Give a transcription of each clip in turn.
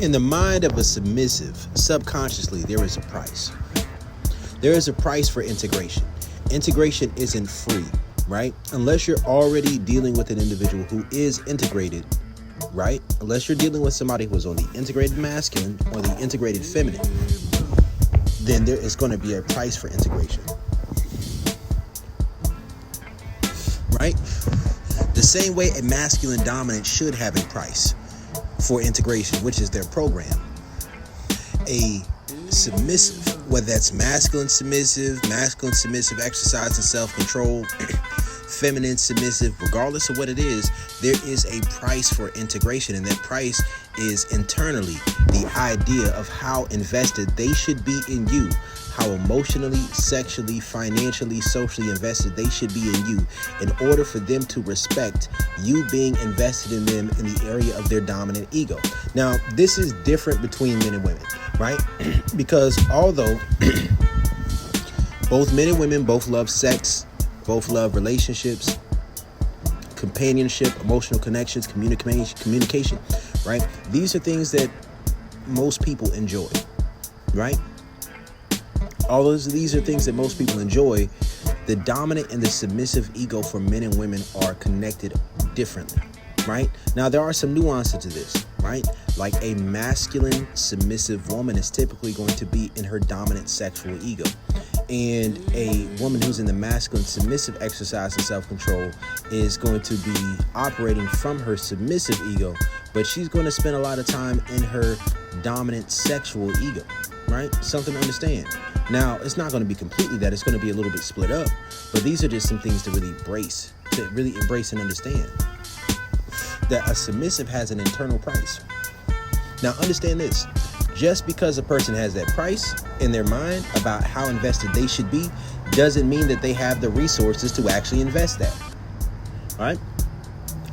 In the mind of a submissive, subconsciously, there is a price. There is a price for integration. Integration isn't free, right? Unless you're already dealing with an individual who is integrated, right? Unless you're dealing with somebody who is on the integrated masculine or the integrated feminine, then there is going to be a price for integration, right? The same way a masculine dominant should have a price for integration, which is their program. A submissive, whether that's masculine submissive exercise and self-control, feminine submissive, regardless of what it is, there is a price for integration, and that price is internally the idea of how invested they should be in you, how emotionally, sexually, financially, socially invested they should be in you in order for them to respect you being invested in them in the area of their dominant ego. Now, this is different between men and women, right? Because although both men and women both love sex, both love relationships, companionship, emotional connections, communication, right? These are things that most people enjoy, right? All these are things that most people enjoy. The dominant and the submissive ego for men and women are connected differently, right? Now, there are some nuances to this, right? Like a masculine submissive woman is typically going to be in her dominant sexual ego. And a woman who's in the masculine submissive exercise and self-control is going to be operating from her submissive ego, but she's going to spend a lot of time in her dominant sexual ego, right? Something to understand. Now, it's not going to be completely that. It's going to be a little bit split up, but these are just some things to really embrace and understand. That a submissive has an internal price. Now, understand this. Just because a person has that price in their mind about how invested they should be doesn't mean that they have the resources to actually invest that. All right?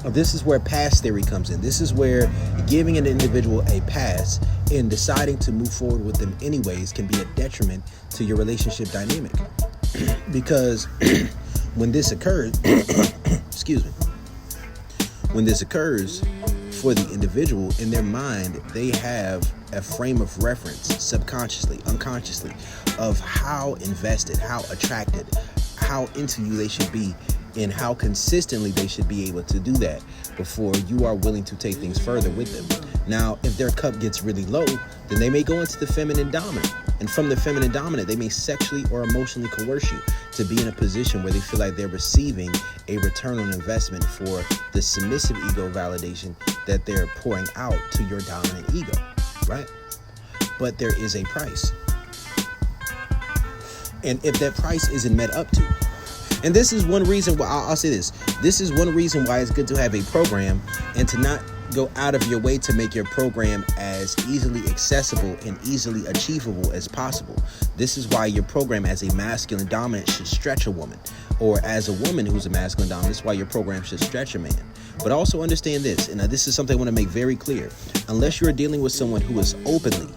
This is where pass theory comes in. This is where giving an individual a pass and deciding to move forward with them anyways can be a detriment to your relationship dynamic. Because when this occurs, when this occurs for the individual, in their mind, they have a frame of reference, subconsciously, unconsciously, of how invested, how attracted, how into you they should be, and how consistently they should be able to do that before you are willing to take things further with them. Now, if their cup gets really low, then they may go into the feminine dominant. And from the feminine dominant, they may sexually or emotionally coerce you to be in a position where they feel like they're receiving a return on investment for the submissive ego validation that they're pouring out to your dominant ego, right? But there is a price. And if that price isn't met up to, and this is one reason why, I'll say this. This is one reason why it's good to have a program and to not go out of your way to make your program as easily accessible and easily achievable as possible. This is why your program as a masculine dominant should stretch a woman, or as a woman who's a masculine dominant, this is why your program should stretch a man. But also understand this, and this is something I want to make very clear. Unless you're dealing with someone who is openly,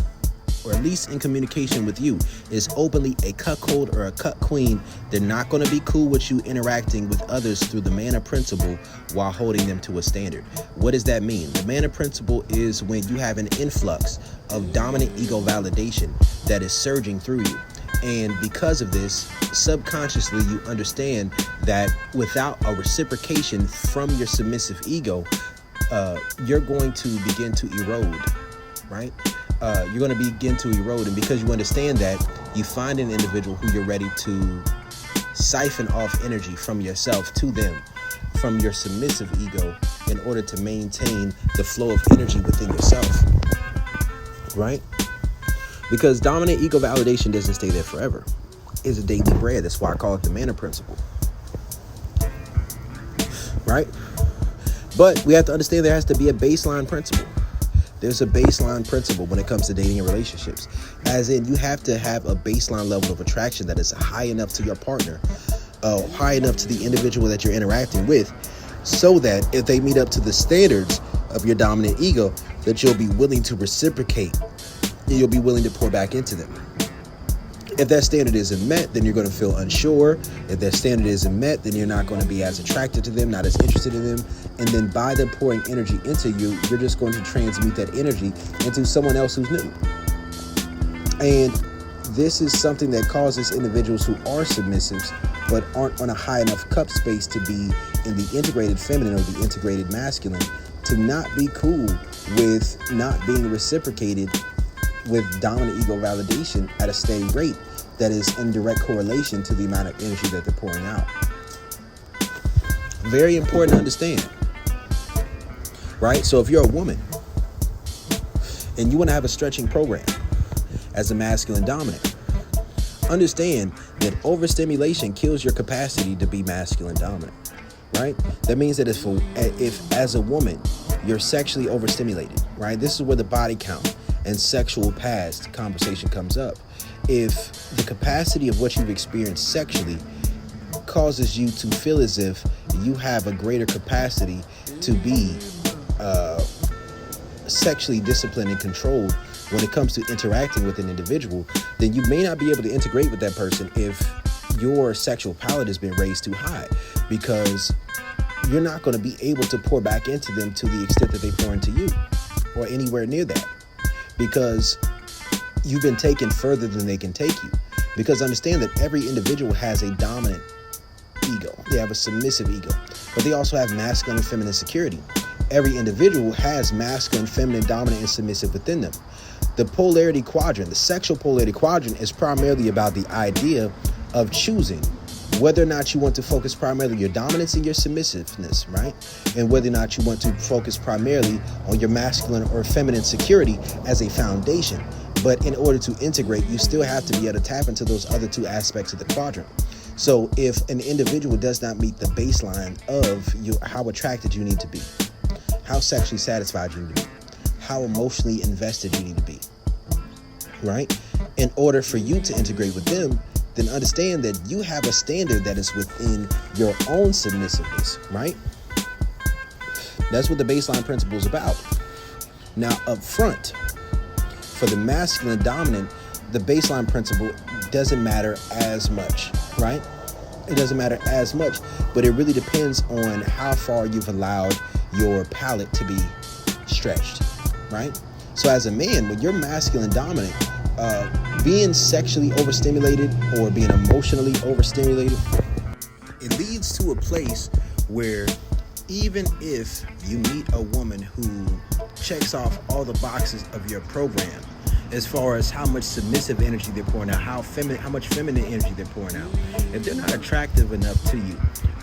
or at least in communication with you, is openly a cuckold or a cuck queen, they're not going to be cool with you interacting with others through the manna principle while holding them to a standard. What does that mean? The manna principle is when you have an influx of dominant ego validation that is surging through you. And because of this, subconsciously, you understand that without a reciprocation from your submissive ego, you're going to begin to erode, right? You're going to begin to erode. And because you understand that, you find an individual who you're ready to siphon off energy from yourself to them, from your submissive ego, in order to maintain the flow of energy within yourself, right? Because dominant ego validation doesn't stay there forever. It's a daily bread. That's why I call it the manna principle, right? But we have to understand there has to be a baseline principle. There's a baseline principle when it comes to dating and relationships. As in, you have to have a baseline level of attraction that is high enough to your partner, high enough to the individual that you're interacting with, so that if they meet up to the standards of your dominant ego, that you'll be willing to reciprocate and you'll be willing to pour back into them. If that standard isn't met, then you're going to feel unsure. If that standard isn't met, then you're not going to be as attracted to them, not as interested in them. And then by them pouring energy into you, you're just going to transmute that energy into someone else who's new. And this is something that causes individuals who are submissives but aren't on a high enough cup space to be in the integrated feminine or the integrated masculine to not be cool with not being reciprocated with dominant ego validation at a steady rate that is in direct correlation to the amount of energy that they're pouring out. Very important to understand, right? So if you're a woman and you want to have a stretching program as a masculine dominant, understand that overstimulation kills your capacity to be masculine dominant, right? That means that if as a woman you're sexually overstimulated, right? This is where the body count and sexual past conversation comes up. If the capacity of what you've experienced sexually causes you to feel as if you have a greater capacity to be sexually disciplined and controlled when it comes to interacting with an individual, then you may not be able to integrate with that person if your sexual palate has been raised too high, because you're not going to be able to pour back into them to the extent that they pour into you or anywhere near that, because you've been taken further than they can take you. Because understand that every individual has a dominant ego. They have a submissive ego, but they also have masculine and feminine security. Every individual has masculine, feminine, dominant, and submissive within them. The polarity quadrant, the sexual polarity quadrant, is primarily about the idea of choosing whether or not you want to focus primarily your dominance and your submissiveness, right? And whether or not you want to focus primarily on your masculine or feminine security as a foundation. But in order to integrate, you still have to be able to tap into those other two aspects of the quadrant. So if an individual does not meet the baseline of how attracted you need to be, how sexually satisfied you need to be, how emotionally invested you need to be, right? In order for you to integrate with them, then understand that you have a standard that is within your own submissiveness, right? That's what the baseline principle is about. Now, up front, for the masculine dominant, the baseline principle doesn't matter as much, right? It doesn't matter as much, but it really depends on how far you've allowed your palate to be stretched, right? So as a man, when you're masculine dominant, being sexually overstimulated or being emotionally overstimulated, it leads to a place where even if you meet a woman who checks off all the boxes of your program, as far as how much submissive energy they're pouring out, how much feminine energy they're pouring out, if they're not attractive enough to you,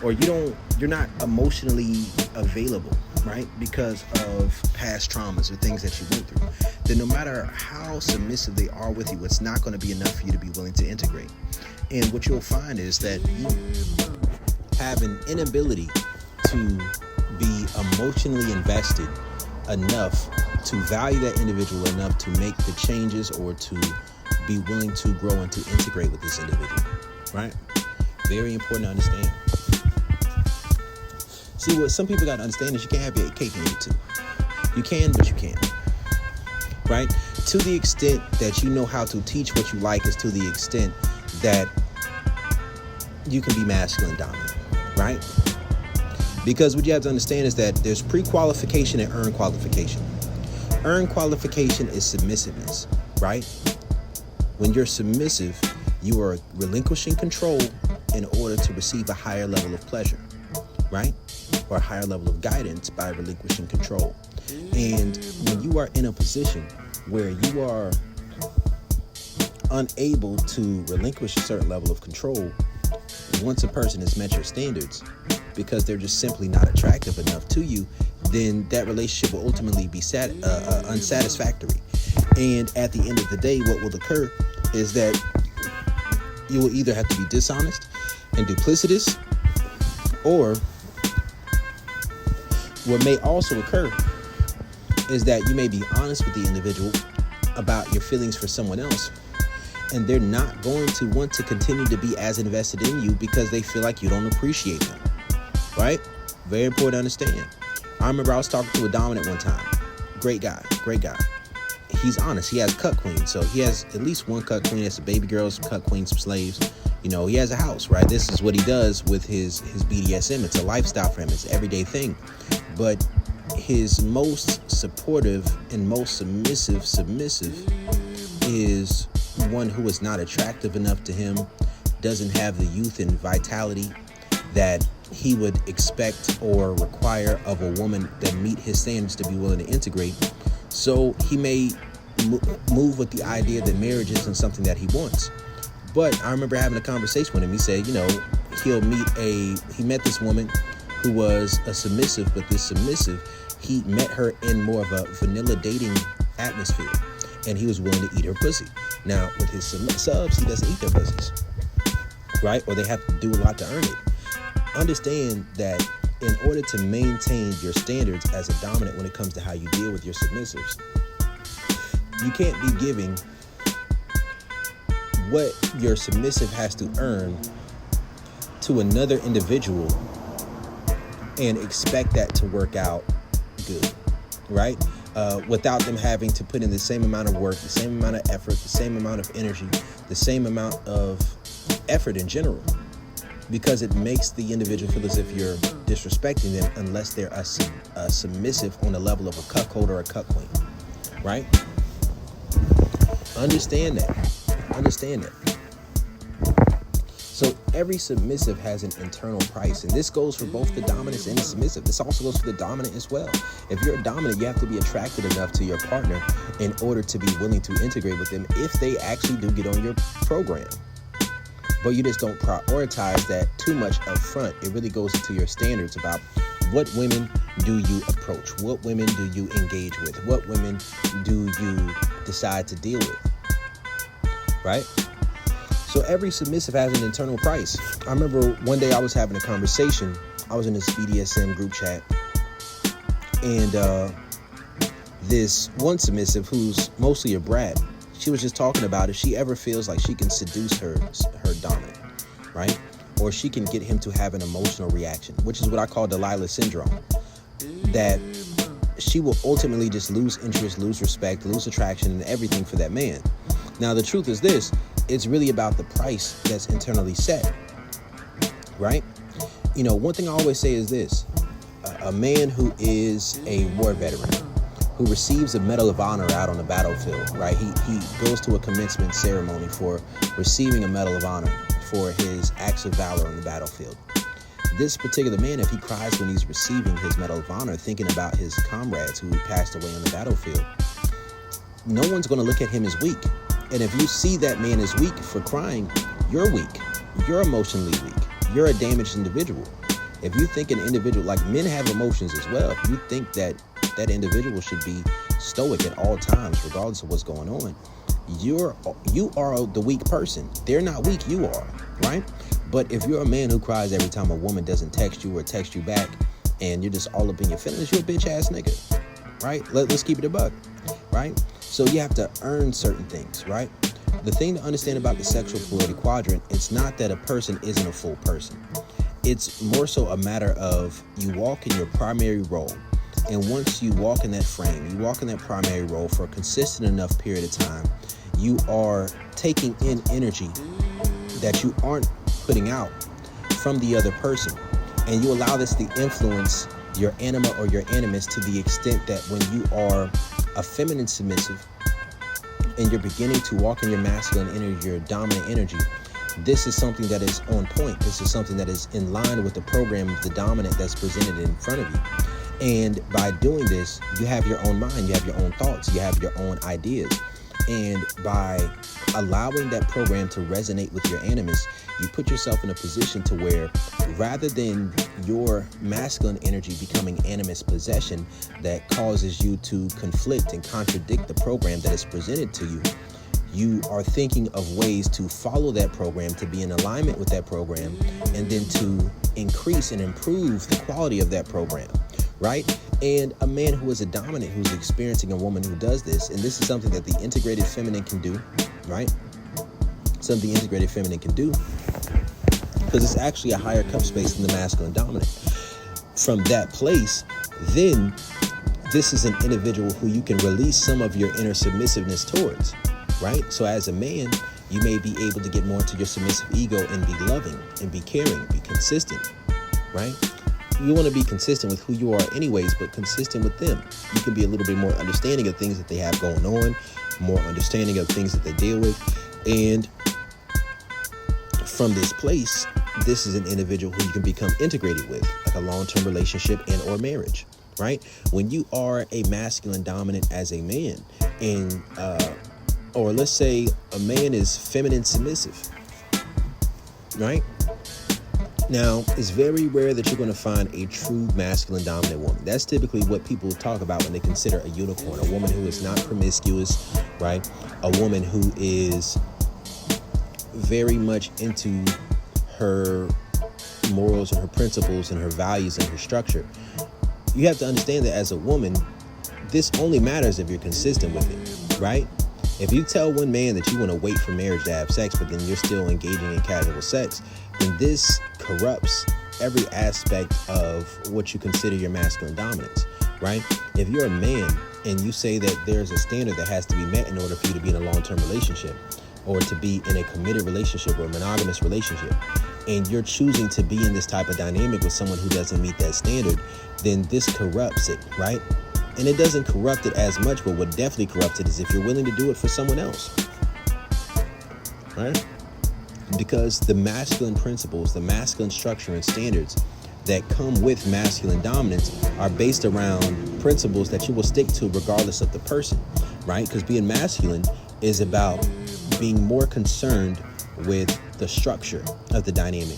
or you're not emotionally available, right, because of past traumas or things that you went through, then no matter how submissive they are with you, it's not going to be enough for you to be willing to integrate. And what you'll find is that you have an inability to be emotionally invested enough to value that individual enough to make the changes or to be willing to grow and to integrate with this individual, right? Very important to understand. See, what some people got to understand is you can't have your cake and eat it too. You can, but you can't, right? To the extent that you know how to teach what you like is to the extent that you can be masculine dominant, right? Because what you have to understand is that there's pre-qualification and earned qualification. Earned qualification is submissiveness, right? When you're submissive, you are relinquishing control in order to receive a higher level of pleasure, right? Or a higher level of guidance by relinquishing control. And when you are in a position where you are unable to relinquish a certain level of control, once a person has met your standards, because they're just simply not attractive enough to you, then that relationship will ultimately be unsatisfactory. And at the end of the day, what will occur is that you will either have to be dishonest and duplicitous, or what may also occur is that you may be honest with the individual about your feelings for someone else, and they're not going to want to continue to be as invested in you because they feel like you don't appreciate them, right? Very important to understand. I remember I was talking to a dominant one time. Great guy. he's honest. He has cut queens. So he has at least one cut queen. That's a baby girl, some cut queens, some slaves. He has a house, right? This is what he does with his BDSM. It's a lifestyle for him. It's an everyday thing. But his most supportive and most submissive is one who is not attractive enough to him, doesn't have the youth and vitality that he would expect or require of a woman that meet his standards to be willing to integrate. So he may move with the idea that marriage isn't something that he wants. But I remember having a conversation with him. He said, he met this woman who was a submissive, but this submissive, he met her in more of a vanilla dating atmosphere, and he was willing to eat her pussy. Now, with his subs, he doesn't eat their pussies, right? Or they have to do a lot to earn it. Understand that in order to maintain your standards as a dominant when it comes to how you deal with your submissives, you can't be giving what your submissive has to earn to another individual and expect that to work out good, right? Without them having to put in the same amount of work, the same amount of effort, the same amount of energy, the same amount of effort in general, because it makes the individual feel as if you're disrespecting them unless they're a submissive on the level of a cuckold or a cuck queen, right? Understand that. So every submissive has an internal price, and this goes for both the dominant and the submissive. This also goes for the dominant as well. If you're a dominant, you have to be attracted enough to your partner in order to be willing to integrate with them if they actually do get on your program. But you just don't prioritize that too much up front. It really goes into your standards about what women do you approach, what women do you engage with, what women do you decide to deal with, right? So every submissive has an internal price. I remember one day I was having a conversation. I was in this BDSM group chat, and this one submissive who's mostly a brat, she was just talking about if she ever feels like she can seduce her dominant, right? Or she can get him to have an emotional reaction, which is what I call Delilah syndrome. That she will ultimately just lose interest, lose respect, lose attraction, and everything for that man. Now, the truth is this. It's really about the price that's internally set, right? One thing I always say is this. A man who is a war veteran, who receives a Medal of Honor out on the battlefield, right? He goes to a commencement ceremony for receiving a Medal of Honor for his acts of valor on the battlefield. This particular man, if he cries when he's receiving his Medal of Honor, thinking about his comrades who passed away on the battlefield, no one's going to look at him as weak. And if you see that man as weak for crying, you're weak. You're emotionally weak. You're a damaged individual. If you think an individual, like men have emotions as well, if you think that that individual should be stoic at all times, regardless of what's going on, you are the weak person. They're not weak, you are, right? But if you're a man who cries every time a woman doesn't text you or text you back, and you're just all up in your feelings, you're a bitch ass nigga, right? Let's keep it a buck, right? So you have to earn certain things, right? The thing to understand about the sexual fluidity quadrant, it's not that a person isn't a full person. It's more so a matter of you walk in your primary role. And once you walk in that frame, you walk in that primary role for a consistent enough period of time, you are taking in energy that you aren't putting out from the other person. And you allow this to influence your anima or your animus to the extent that when you are a feminine submissive and you're beginning to walk in your masculine energy, your dominant energy, this is something that is on point. This is something that is in line with the program of the dominant that's presented in front of you. And by doing this, you have your own mind, you have your own thoughts, you have your own ideas. And by allowing that program to resonate with your animus, you put yourself in a position to where rather than your masculine energy becoming animus possession that causes you to conflict and contradict the program that is presented to you, you are thinking of ways to follow that program, to be in alignment with that program, and then to increase and improve the quality of that program, right? And a man who is a dominant, who's experiencing a woman who does this, and this is something that the integrated feminine can do, right? Something the integrated feminine can do, because it's actually a higher cup space than the masculine dominant. From that place, then this is an individual who you can release some of your inner submissiveness towards, right? So as a man, you may be able to get more into your submissive ego and be loving and be caring, be consistent, right? You want to be consistent with who you are anyways, but consistent with them. You can be a little bit more understanding of things that they have going on, more understanding of things that they deal with. And from this place, this is an individual who you can become integrated with, like a long-term relationship and or marriage, right? When you are a masculine dominant as a man, and or let's say a man is feminine submissive, right? Now, it's very rare that you're going to find a true masculine dominant woman. That's typically what people talk about when they consider a unicorn, a woman who is not promiscuous, right? A woman who is very much into her morals and her principles and her values and her structure. You have to understand that as a woman, this only matters if you're consistent with it, right? If you tell one man that you want to wait for marriage to have sex, but then you're still engaging in casual sex, then this corrupts every aspect of what you consider your masculine dominance, right? If you're a man and you say that there's a standard that has to be met in order for you to be in a long-term relationship, or to be in a committed relationship or a monogamous relationship, and you're choosing to be in this type of dynamic with someone who doesn't meet that standard, then this corrupts it, right? And it doesn't corrupt it as much, but what definitely corrupts it is if you're willing to do it for someone else, right? Because the masculine principles, the masculine structure and standards that come with masculine dominance are based around principles that you will stick to regardless of the person, right? Because being masculine is about being more concerned with the structure of the dynamic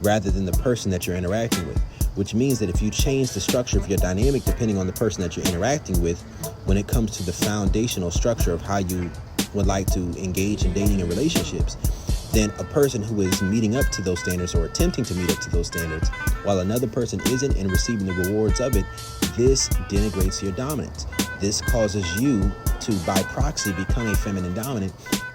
rather than the person that you're interacting with, which means that if you change the structure of your dynamic depending on the person that you're interacting with, when it comes to the foundational structure of how you would like to engage in dating and relationships, then a person who is meeting up to those standards or attempting to meet up to those standards while another person isn't and receiving the rewards of it, this denigrates your dominance. This causes you to, by proxy, become a feminine dominant,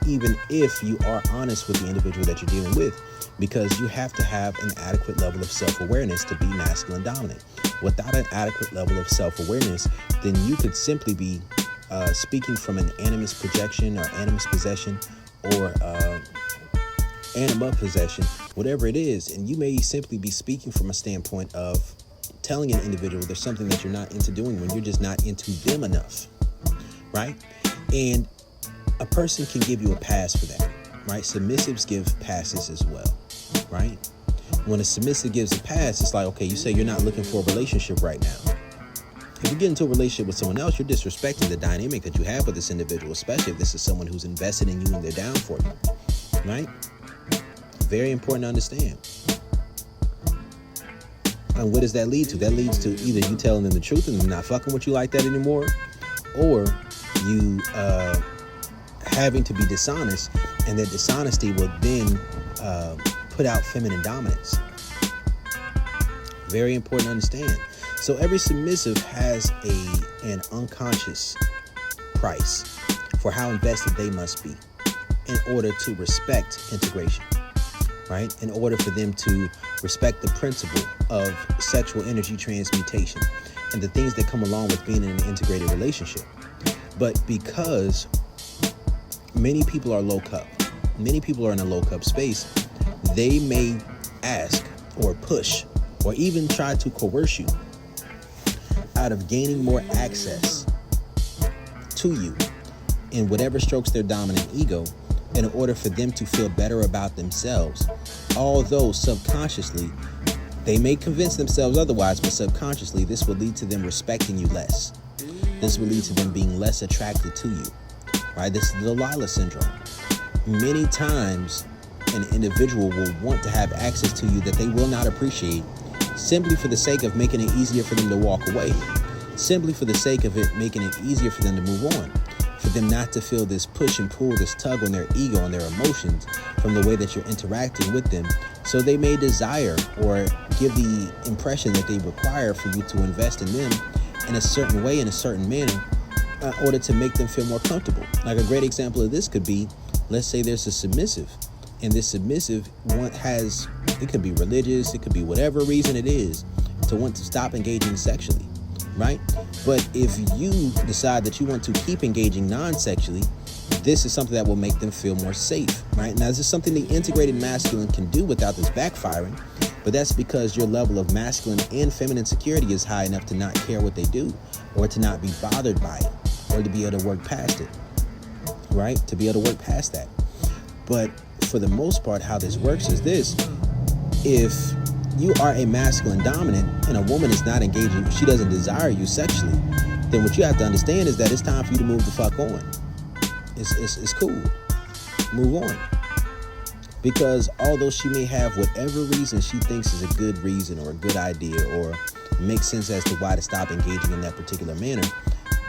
even if you are honest with the individual that you're dealing with, because you have to have an adequate level of self-awareness to be masculine dominant. Without an adequate level of self-awareness, then you could simply be speaking from an animus projection or animus possession or anima possession, whatever it is, and you may simply be speaking from a standpoint of telling an individual there's something that you're not into doing when you're just not into them enough, right? And a person can give you a pass for that, right? Submissives give passes as well, right? When a submissive gives a pass, it's like, okay, you say you're not looking for a relationship right now. If you get into a relationship with someone else, you're disrespecting the dynamic that you have with this individual, especially if this is someone who's invested in you and they're down for you, right? Very important to understand. And what does that lead to? That leads to either you telling them the truth and them not fucking with you like that anymore, or you having to be dishonest, and that dishonesty will then put out feminine dominance. Very important to understand. So every submissive has an unconscious price for how invested they must be in order to respect integration, right? In order for them to respect the principle of sexual energy transmutation and the things that come along with being in an integrated relationship. But because many people are low cup, many people are in a low cup space, they may ask or push or even try to coerce you out of gaining more access to you in whatever strokes their dominant ego in order for them to feel better about themselves, although subconsciously they may convince themselves otherwise, but subconsciously this will lead to them respecting you less. This will lead to them being less attracted to you, right? This is the Delilah syndrome. Many times an individual will want to have access to you that they will not appreciate, simply for the sake of making it easier for them to walk away, simply for the sake of it making it easier for them to move on, for them not to feel this push and pull, this tug on their ego and their emotions from the way that you're interacting with them. So they may desire or give the impression that they require for you to invest in them in a certain way, in a certain manner, in order to make them feel more comfortable. Like a great example of this could be, let's say there's a submissive, and this submissive has, it could be religious, it could be whatever reason it is, to want to stop engaging sexually. right? But if you decide that you want to keep engaging non-sexually, this is something that will make them feel more safe, right? Now, this is something the integrated masculine can do without this backfiring, but that's because your level of masculine and feminine security is high enough to not care what they do, or to not be bothered by it, or to be able to work past it, right? To be able to work past that. But for the most part, how this works is this: if you are a masculine dominant and a woman is not engaging, she doesn't desire you sexually, then what you have to understand is that it's time for you to move the fuck on. It's cool. Move on. Because although she may have whatever reason she thinks is a good reason or a good idea or makes sense as to why to stop engaging in that particular manner,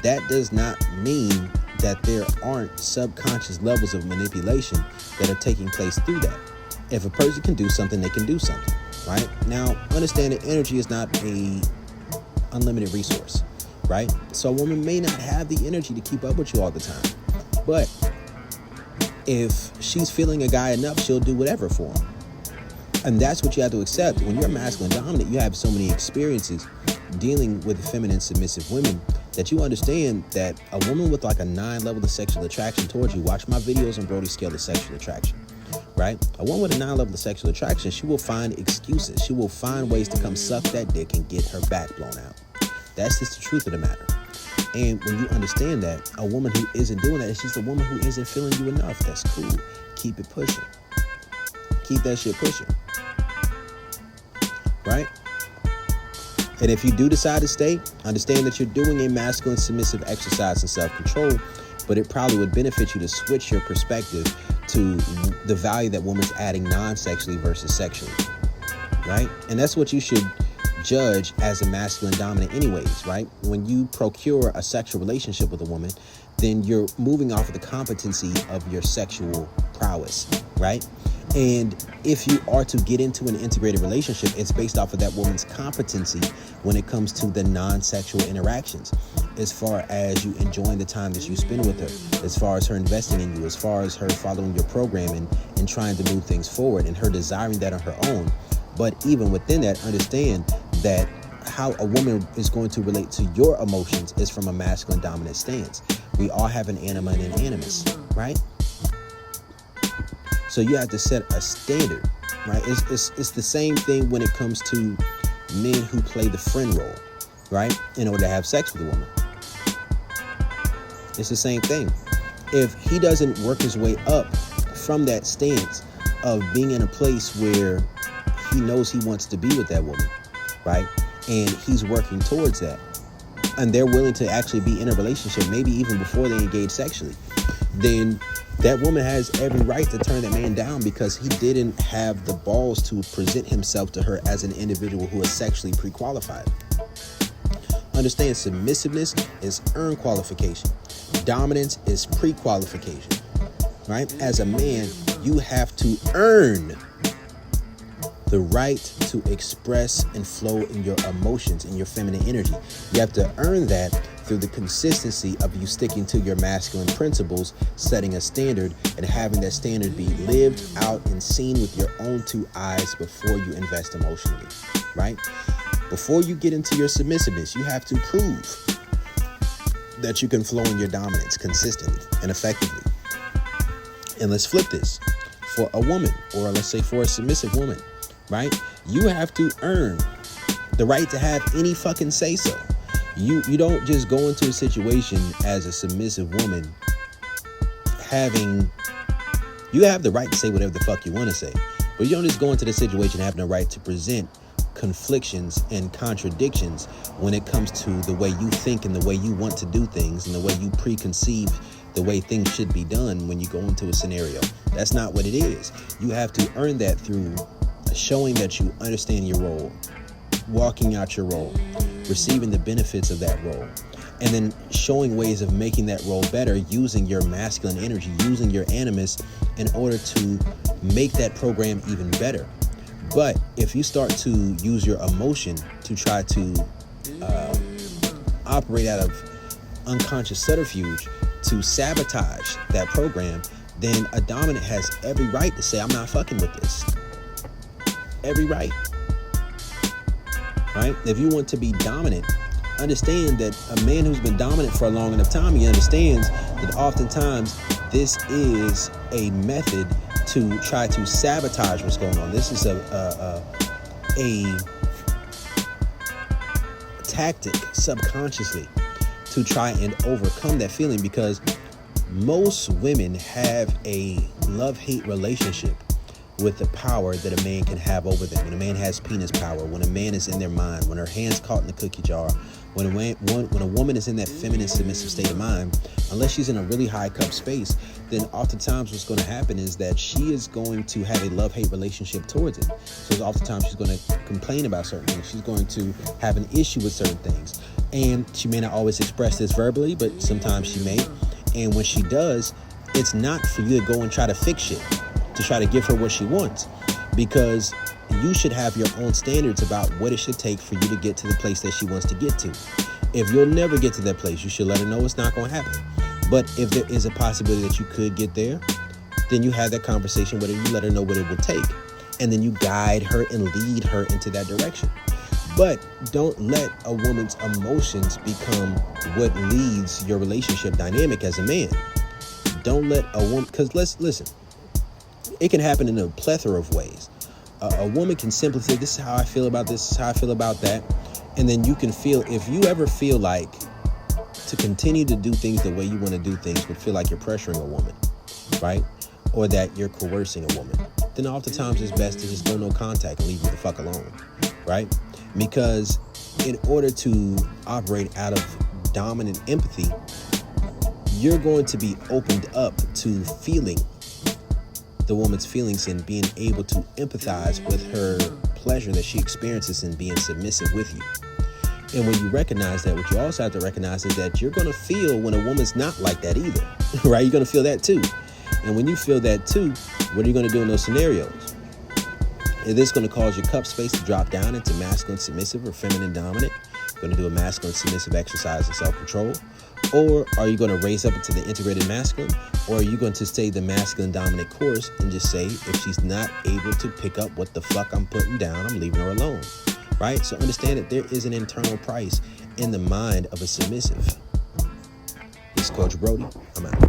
that does not mean that there aren't subconscious levels of manipulation that are taking place through that. If a person can do something, they can do something, right? Now, understand that energy is not a unlimited resource, right? So a woman may not have the energy to keep up with you all the time. But if she's feeling a guy enough, she'll do whatever for him. And that's what you have to accept. When you're masculine dominant, you have so many experiences dealing with feminine submissive women that you understand that a woman with like a 9 level of sexual attraction towards you, watch my videos on Brody's scale of sexual attraction, right? A woman with a 9 level of sexual attraction, she will find excuses. She will find ways to come suck that dick and get her back blown out. That's just the truth of the matter. And when you understand that, a woman who isn't doing that, it's just a woman who isn't feeling you enough. That's cool. Keep it pushing. Keep that shit pushing. Right? And if you do decide to stay, understand that you're doing a masculine submissive exercise in self-control, but it probably would benefit you to switch your perspective to the value that woman's adding non-sexually versus sexually. Right? And that's what you should judge as a masculine dominant anyways, right? When you procure a sexual relationship with a woman, then you're moving off of the competency of your sexual prowess, right? And if you are to get into an integrated relationship, it's based off of that woman's competency when it comes to the non-sexual interactions, as far as you enjoying the time that you spend with her, as far as her investing in you, as far as her following your program and trying to move things forward, and her desiring that on her own. But even within that, understand that how a woman is going to relate to your emotions is from a masculine dominant stance. We all have an anima and an animus, right? So you have to set a standard, right? It's the same thing when it comes to men who play the friend role, right? In order to have sex with a woman. It's the same thing. If he doesn't work his way up from that stance of being in a place where he knows he wants to be with that woman, right? And he's working towards that, and they're willing to actually be in a relationship, maybe even before they engage sexually, then that woman has every right to turn that man down because he didn't have the balls to present himself to her as an individual who is sexually pre-qualified. Understand, submissiveness is earned qualification. Dominance is pre-qualification, right? As a man, you have to earn the right to express and flow in your emotions, in your feminine energy. You have to earn that through the consistency of you sticking to your masculine principles, setting a standard, and having that standard be lived out and seen with your own 2 eyes before you invest emotionally, right? Before you get into your submissiveness, you have to prove that you can flow in your dominance consistently and effectively. And let's flip this. For a woman, or let's say for a submissive woman, right? You have to earn the right to have any fucking say so. You don't just go into a situation as a submissive woman you have the right to say whatever the fuck you want to say, but you don't just go into the situation having the right to present conflictions and contradictions when it comes to the way you think and the way you want to do things and the way you preconceive the way things should be done when you go into a scenario. That's not what it is. You have to earn that through showing that you understand your role, walking out your role, receiving the benefits of that role, and then showing ways of making that role better using your masculine energy, using your animus in order to make that program even better. But if you start to use your emotion to try to operate out of unconscious subterfuge to sabotage that program, then a dominant has every right to say, I'm not fucking with this. Every right. Right? If you want to be dominant, understand that a man who's been dominant for a long enough time, he understands that oftentimes this is a method to try to sabotage what's going on. This is a tactic subconsciously to try and overcome that feeling, because most women have a love-hate relationship with the power that a man can have over them. When a man has penis power, when a man is in their mind, when her hand's caught in the cookie jar, when a woman is in that feminine submissive state of mind, unless she's in a really high cup space, then oftentimes what's going to happen is that she is going to have a love-hate relationship towards it. So oftentimes she's going to complain about certain things. She's going to have an issue with certain things. And she may not always express this verbally, but sometimes she may. And when she does, it's not for you to go and try to fix shit, to try to give her what she wants, because you should have your own standards about what it should take for you to get to the place that she wants to get to. If you'll never get to that place, you should let her know it's not going to happen. But if there is a possibility that you could get there, then you have that conversation with her. You let her know what it will take, and then you guide her and lead her into that direction. But don't let a woman's emotions become what leads your relationship dynamic as a man. Don't let a woman, because listen, it can happen in a plethora of ways. A woman can simply say, this is how I feel about this is how I feel about that. And then you can feel, if you ever feel like to continue to do things the way you want to do things would feel like you're pressuring a woman, right? Or that you're coercing a woman, then oftentimes it's best to just go no contact and leave you the fuck alone, right? Because in order to operate out of dominant empathy, you're going to be opened up to feeling the woman's feelings and being able to empathize with her pleasure that she experiences in being submissive with you. And when you recognize that, what you also have to recognize is that you're going to feel when a woman's not like that either, right? You're going to feel that too. And when you feel that too, what are you going to do in those scenarios? Is this going to cause your cup space to drop down into masculine submissive or feminine dominant? You're going to do a masculine submissive exercise of self-control? Or are you going to raise up into the integrated masculine? Or are you going to stay the masculine dominant course and just say, if she's not able to pick up what the fuck I'm putting down, I'm leaving her alone, right? So understand that there is an internal price in the mind of a submissive. This is Coach Brody. I'm out.